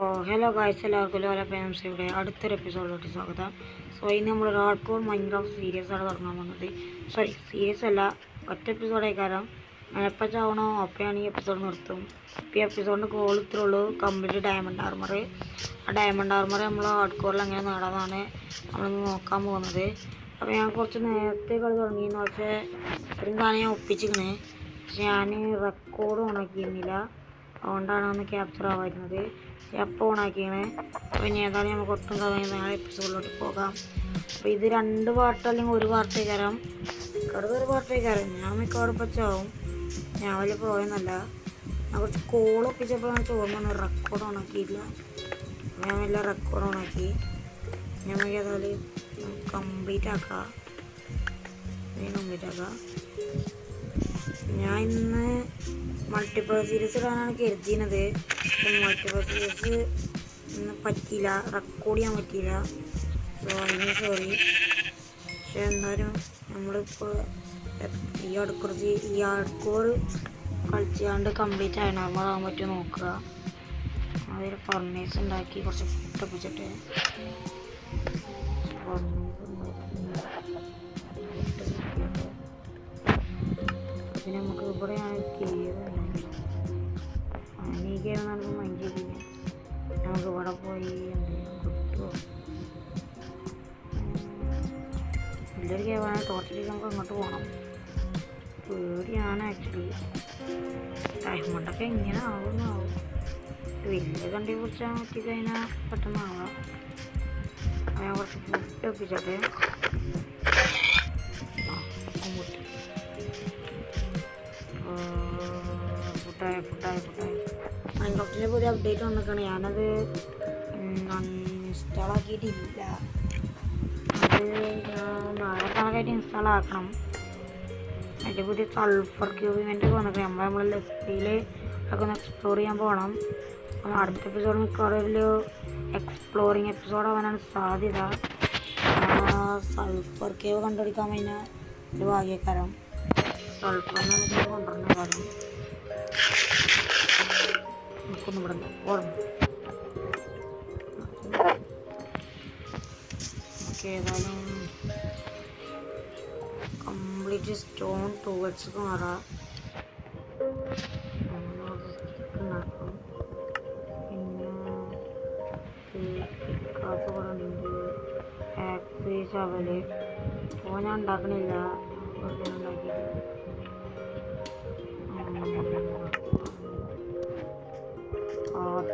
Hello guys, എല്ലാവർക്കും ലോല ഫാൻസിയുടെ അടുത്തൊരു എപ്പിസോഡിലോട്ട് സ്വാഗതം. ഇന്ന് നമ്മൾ ഹാർഡ് കോർ മൈൻക്രാഫ്റ്റ് സീരീസ് ആണ് തുടങ്ങാൻ പോകുന്നത്. സീരീസ് അല്ല, ഒറ്റ എപ്പിസോഡായി. കാരണം ഞാൻ എപ്പോൾ ചാവണോ അപ്പോഴാണ് ഈ എപ്പിസോഡ് നിർത്തും. ഇപ്പോൾ ഈ എപ്പിസോഡിന് കോൾ ഇത്രേ ഉള്ളൂ: കംപ്ലീറ്റ് ഡയമണ്ട് ആർമർ. ആ ഡയമണ്ട് ആർമർ നമ്മൾ ഹാർഡ് കോറിൽ എങ്ങനെ നേടാമെന്നാണ് നമ്മളിന്ന് നോക്കാൻ പോകുന്നത്. അപ്പോൾ ഞാൻ കുറച്ച് നേരത്തെ കളി തുടങ്ങിയെന്ന്, പക്ഷേ ഇത്രയും കാലം ഞാൻ ഒപ്പിച്ചിരിക്കണേ. പക്ഷെ ഞാൻ റെക്കോർഡ് ഓണാക്കിയിരുന്നില്ല, അതുകൊണ്ടാണ് ഒന്ന് ക്യാപ്ചർ ആവായിരുന്നത്. എപ്പോൾ ഓണാക്കിയാണ്. അപ്പോൾ ഇനി ഏതായാലും നമുക്ക് ഒട്ടും സമയം നാളെ എപ്പിസോഡിലോട്ട് പോകാം. അപ്പോൾ ഇത് 2 പാർട്ട് അല്ലെങ്കിൽ 1 പാർട്ടേ കയറാം. ഒരു പാർട്ടേ കയറാം. ഞാൻ മിക്കവാറും പച്ചാവും. ഞാൻ വലിയ പോയെന്നല്ല, ഞാൻ കുറച്ച് കോൾ ഒപ്പിച്ചപ്പോഴാണ് ചോർന്ന് റെക്കോർഡ് ഓണാക്കിയില്ല. ഞാൻ വല്ല റെക്കോർഡ് ഓണാക്കി. നമുക്ക് ഏതായാലും കംപ്ലീറ്റ് ആക്കാം. ഞാൻ ഇന്ന് മൾട്ടിപ്ലർ സീരീസ് ഇടാനാണ് കരുതിയത്. മൾട്ടിപ്ലർ സീരീസ് ഇന്ന് പറ്റിയില്ല, റെക്കോർഡ് ചെയ്യാൻ പറ്റിയില്ല. അതിന് സോറി. പക്ഷെ എന്തായാലും നമ്മളിപ്പോൾ ഈ അടുക്കൂർ കളിച്ചാണ്ട് കംപ്ലീറ്റ് ആകാൻ പറ്റുമോ നോക്കുക. അതിൽ ഫർണേഴ്സ് ഉണ്ടാക്കി കുറച്ച് ഫുഡ് ഒപ്പിച്ചിട്ട് പിന്നെ നമുക്ക് ഇവിടെയാണ് നമുക്ക് മൈൻഡ് ചെയ്തില്ല. നമുക്ക് ഇവിടെ പോയി കിട്ടുമോ? വലിയൊരു കേവാണ്. ടോർച്ചിലേക്ക് നമുക്ക് അങ്ങോട്ട് പോകണം. പേടിയാണ് ആക്ച്വലി. ഡയമണ്ടൊക്കെ എങ്ങനെ ആവുന്നാവും. വലിയ കണ്ടി കുറിച്ചാൽ പറ്റിക്കഴിഞ്ഞാൽ പെട്ടെന്നാവാം. ഞാൻ കുറച്ച് ഫുഡ് ഒപ്പിച്ചോട്ടെ. ഫുഡായി മൈൻക്രാഫ്റ്റിൻ്റെ പുതിയ അപ്ഡേറ്റ് വന്നിട്ടാണ്. ഞാനത് ഇൻസ്റ്റാൾ ആക്കിയിട്ടില്ല. അത് നാളെ കണക്കായിട്ട് ഇൻസ്റ്റാൾ ആക്കണം. അതിൻ്റെ പുതിയ സൾഫർ ക്യൂബ് ഇവൻ്റൊക്കെ വന്നിട്ട് നമ്മളെ ലെഫ്റ്റിൽ ഒക്കെ ഒന്ന് എക്സ്പ്ലോർ ചെയ്യാൻ പോകണം. അടുത്ത എപ്പിസോഡ് മിക്കവാറും ഒരു എക്സ്പ്ലോറിങ് എപ്പിസോഡ് ആവാനാണ് സാധ്യത. സൾഫർ ക്യൂബ് കണ്ടുപിടിക്കാൻ കഴിഞ്ഞാൽ ഒരു ഭാഗ്യക്കാരം. സൾഫറിനെ നമുക്ക് കൊണ്ടുവരുന്ന കാര്യം നമുക്കൊന്നും ഇവിടെ ഓർമ്മ. നമുക്ക് ഏതായാലും കംപ്ലീറ്റ് സ്റ്റോൺ ടൂവേഡ്സ് മാറാം. പിന്നെ പിക്കാസ് കൂടെ ഉണ്ട്. ആക്സി ചവല് അപ്പോൾ ഞാൻ ഉണ്ടാക്കണില്ല, ഉണ്ടാക്കിയിട്ട്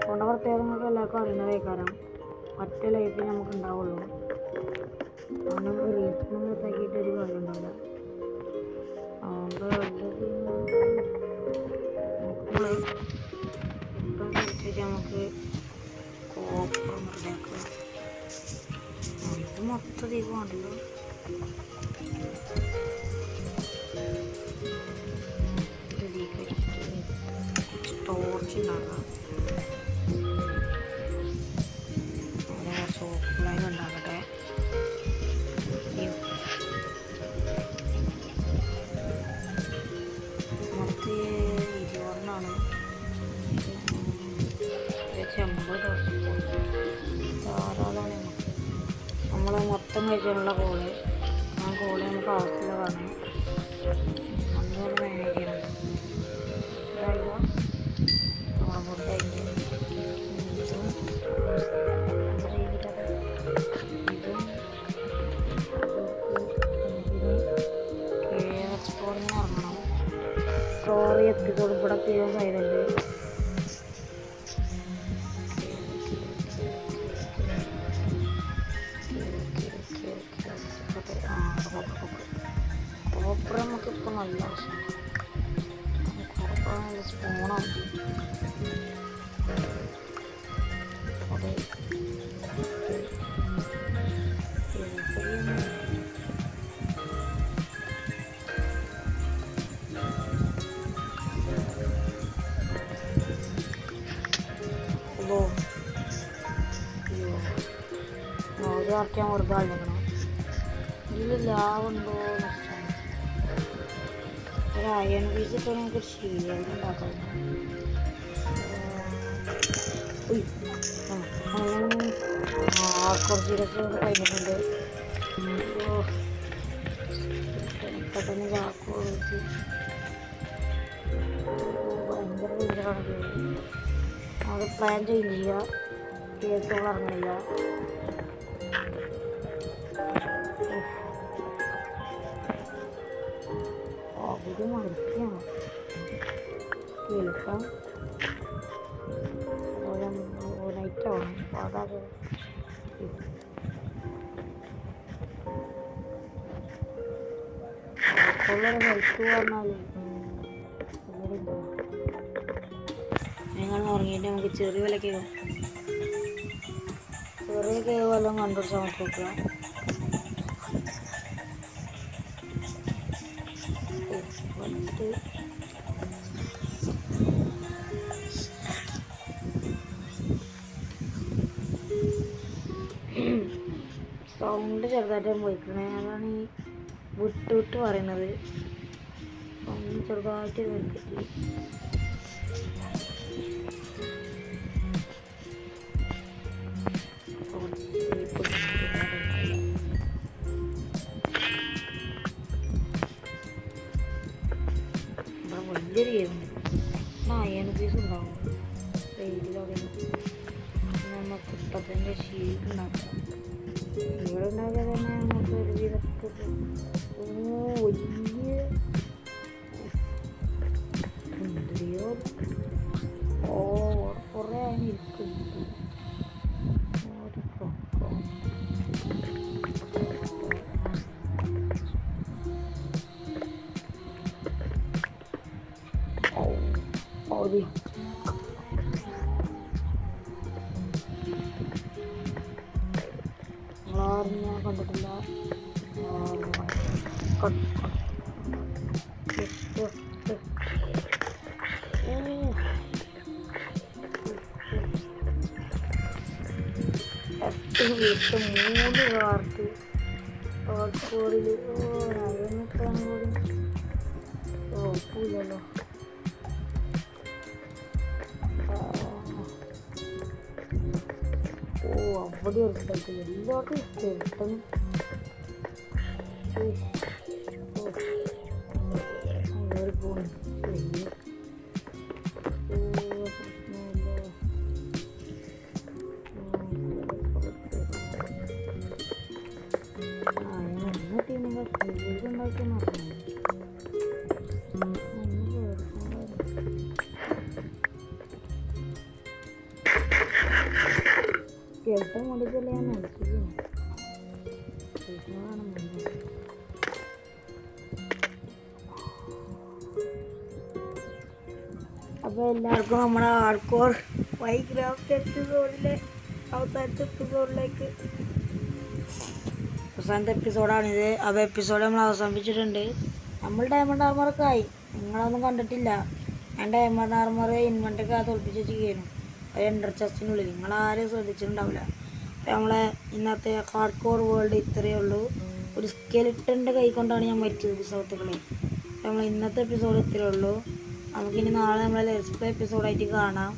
കൊണ്ട് പ്രത്യേകങ്ങൾക്ക് എല്ലാവർക്കും അറിയുന്നതേ കാരണം ഒറ്റ ലൈഫിൽ നമുക്ക് ഉണ്ടാവുള്ളൂ. അതുകൊണ്ട് റീൽസൊന്നും മിസ്സാക്കിയിട്ട് ഒരു കാര്യം ഉണ്ടാവില്ല. അതുകൊണ്ട് നമുക്ക് കോപ്പർ മറിയാക്കുക. ഇത് മൊത്തത്തിൽ പോകണ്ടല്ലോ. ടോർച്ച് ഉണ്ടാക്കാം. സോപ്പ് ഉണ്ടാകട്ടെ. മൊത്തം 20 50 ടോർച്ച് ധാരാളമാണ്. നമ്മൾ മൊത്തം കഴിച്ചുള്ള കോള് നമുക്ക് ആവശ്യമില്ല. പറഞ്ഞു അന്നുകൊണ്ട് മാനേജ് ചെയ്യണം. സ്റ്റോറി എപ്പിസോഡ് ഇവിടെ ചെയ്യാൻ കഴിയുന്നുണ്ട്. കോപ്പർ നമുക്കിപ്പോൾ നല്ല ആവശ്യമാണ്. കോപ്പർ നല്ല സ്പൂണാണ്. ഒരു ആർക്കാൻ വെറുതെ ആളിക്കണം. ഇതിൽ ലാവുണ്ടോ നഷ്ടമാണ്. ഒരു അയൺ പീസ് ഇപ്പോൾ നമുക്ക് ശീലം ഉണ്ടാക്കാം. ഹാർഡ്കോർ സീരീസ് കഴിഞ്ഞിട്ടുണ്ട്. പെട്ടെന്ന് ചാക്കോ വെച്ച് ഭയങ്കര ഡേഞ്ചറാണ്. അത് പ്ലാൻ ചേഞ്ച് ചെയ്യുക, കേസുകൾ ഇറങ്ങുന്നില്ല. അവര് മരിക്കുകയാണ് കേൾക്കാം. നൈറ്റാണ് അതാത് ഉള്ളൊരു ഹെൽത്ത് പറഞ്ഞാൽ നിങ്ങൾ ഉറങ്ങിയിട്ട് നമുക്ക് ചെറിയ വില കേൾക്കാം. ചെറിയ കേവലം കണ്ടുപിടിച്ചാൽ നമുക്ക് നോക്കുക. സൗണ്ട് ചെറുതായിട്ട് പോയിക്കണേ, അതാണ് ഈ വിട്ട് പറയുന്നത്. സൗണ്ട് ചെറുതായിട്ട് കേൾക്കില്ല. വലിയൊരു ഗെയിമുണ്ട്. അയൺ പീസ് ഉണ്ടാവും സൈഡിലൊക്കെ. നമുക്ക് ഇപ്പം തന്നെ ഷീറ്റ് ഉണ്ടാക്കാം. ഇവിടെ ഉണ്ടാക്കിയാൽ തന്നെ നമുക്ക് ഒരു വിധത്തിൽ വലിയ എന്തിയോ കുറേ അതിന് ഇരിക്കുന്നുണ്ട്. നിങ്ങളാരും ഞാൻ കണ്ടിട്ടില്ല. വീട്ട് 3 കാർട്ട് ഹോട്ട്സ്പോട്ടിൽ അതിനൊക്കെയാണ് കൂടി കുഴപ്പമില്ലല്ലോ. അവിടെ ഒരു സ്ഥലത്ത് എല്ലാവർക്കും ഇഷ്ടം. കേട്ട മുടിക്കല്ലേ ഞാൻ മനസ്സിലാക്കുന്നു. അപ്പോൾ എല്ലാവർക്കും നമ്മുടെ ഹാർഡ്കോർ മൈൻക്രാഫ്റ്റ് എപ്പിസോഡിലെ അവസാനത്തെ എപ്പിസോഡാണിത്. അപ്പോൾ എപ്പിസോഡ് നമ്മൾ അവസാനിപ്പിച്ചിട്ടുണ്ട്. നമ്മൾ ഡയമണ്ട് ആർമറൊക്കെ ആയി. നിങ്ങളൊന്നും കണ്ടിട്ടില്ല. ഞാൻ ഡയമണ്ട് ആർമർ ഇൻവെൻ്റൊക്കെ തോൽപ്പിച്ച് വെച്ചിരിക്കുന്നു ഒരു എൻഡർ ചെസ്റ്റിനുള്ളിൽ. നിങ്ങളാരും ശ്രദ്ധിച്ചിട്ടുണ്ടാവില്ല. അപ്പോൾ നമ്മളെ ഇന്നത്തെ ഹാർഡ്കോർ വേൾഡ് ഇത്രയേ ഉള്ളൂ. ഒരു സ്കെലിട്ടൻ്റെ കൈ കൊണ്ടാണ് ഞാൻ മരിച്ചത് സുഹൃത്തുക്കളെ. അപ്പോൾ നമ്മൾ ഇന്നത്തെ എപ്പിസോഡ് ഇത്രയേ ഉള്ളൂ. നമുക്കിനി നാളെ നമ്മളെ ലെറ്റ്സ് പ്ലേ എപ്പിസോഡായിട്ട് കാണാം.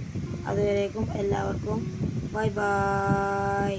അതുവരേക്കും എല്ലാവർക്കും ബൈ ബൈ.